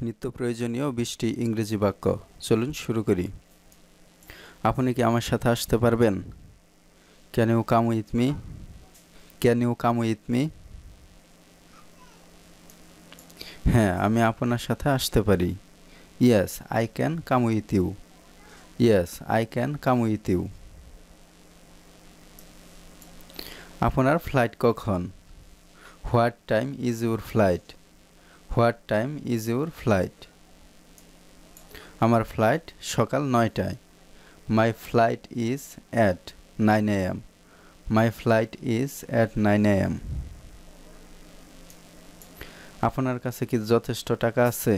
নিত্য প্রয়োজনীয় 20টি ইংরেজি বাক্য। চলুন শুরু করি। আপনি কি আমার সাথে আসতে পারবেন? Can you come with me? Can you come with me? হ্যাঁ, আমি আপনার সাথে আসতে পারি। Yes, I can come with you. Yes, I can come with you. আপনার ফ্লাইট কখন? What time is your flight? What time is your flight? আমার flight সকাল 9টায়। My flight is at 9 AM. My flight is at 9 AM. আপনার কাছে কি যথেষ্ট টাকা আছে?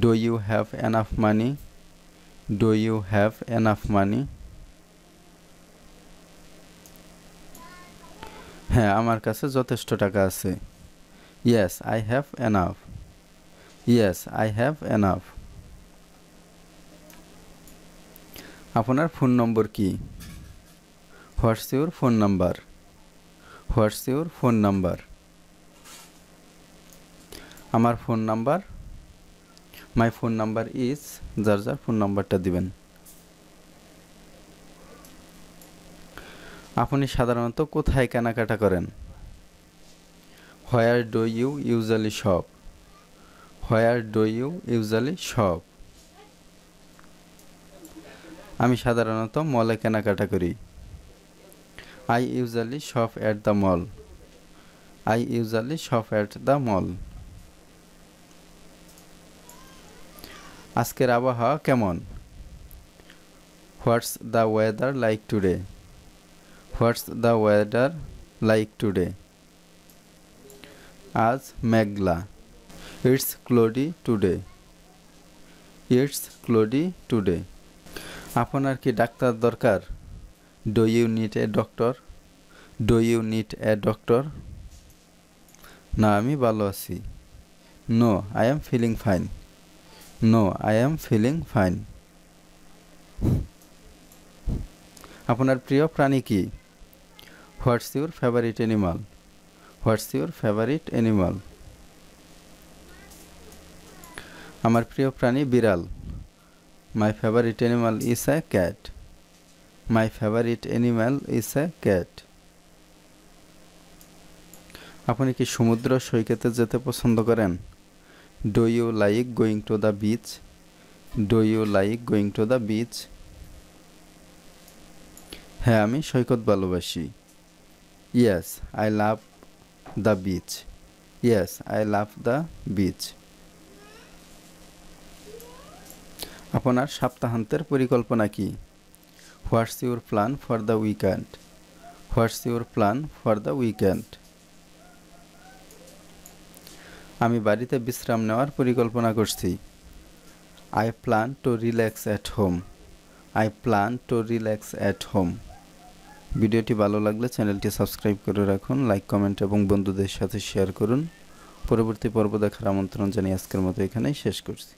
Do you have enough money? Do you have enough money? হ্যাঁ, আমার কাছে যথেষ্ট টাকা আছে। Yes, I have enough. Yes, I have enough. আপনার ফোন নম্বর কি? What's your phone number? What's your phone number? আমার phone number, my phone number is, যার যার ফোন নাম্বারটা দিবেন। আপনি সাধারণত কোথায় কেনাকাটা করেন? Where do you usually shop? Where do you usually shop? আমি সাধারণত মলে কেনাকাটা করি। I usually shop at the mall. I usually shop at the mall. আজকের আবহাওয়া কেমন? What's the weather like today? What's the weather like today? আজ মেঘলা। It's cloudy today. It's cloudy today. আপনার কি ডাক্তার দরকার? Do you need a doctor? Do you need a doctor? না, আমি ভালো আছি। No, I am feeling fine. No, I am feeling fine. আপনার প্রিয় প্রাণী কি? What's your favourite animal? What's your favourite animal? আমার প্রিয় প্রাণী বিড়াল। My favourite animal is a cat. My favourite animal is a cat. আপনি কি সমুদ্র সৈকতে যেতে পছন্দ করেন? Do you like going to the beach? Do you like going to the beach? হ্যাঁ, আমি সৈকত ভালোবাসি। Yes, I love the beach. Yes, I love the beach. আপনার সপ্তাহান্তের পরিকল্পনা কি? What's your plan for the weekend? What's your plan for the weekend? আমি বাড়িতে বিশ্রাম নেওয়ার পরিকল্পনা করছি। I plan to relax at home. I plan to relax at home. ভিডিওটি ভালো লাগলে চ্যানেলটি সাবস্ক্রাইব করে রাখুন, লাইক, কমেন্ট এবং বন্ধুদের সাথে শেয়ার করুন। পরবর্তী পর্ব দেখার আমন্ত্রণ জানিয়ে আজকের মতো এখানেই শেষ করছি।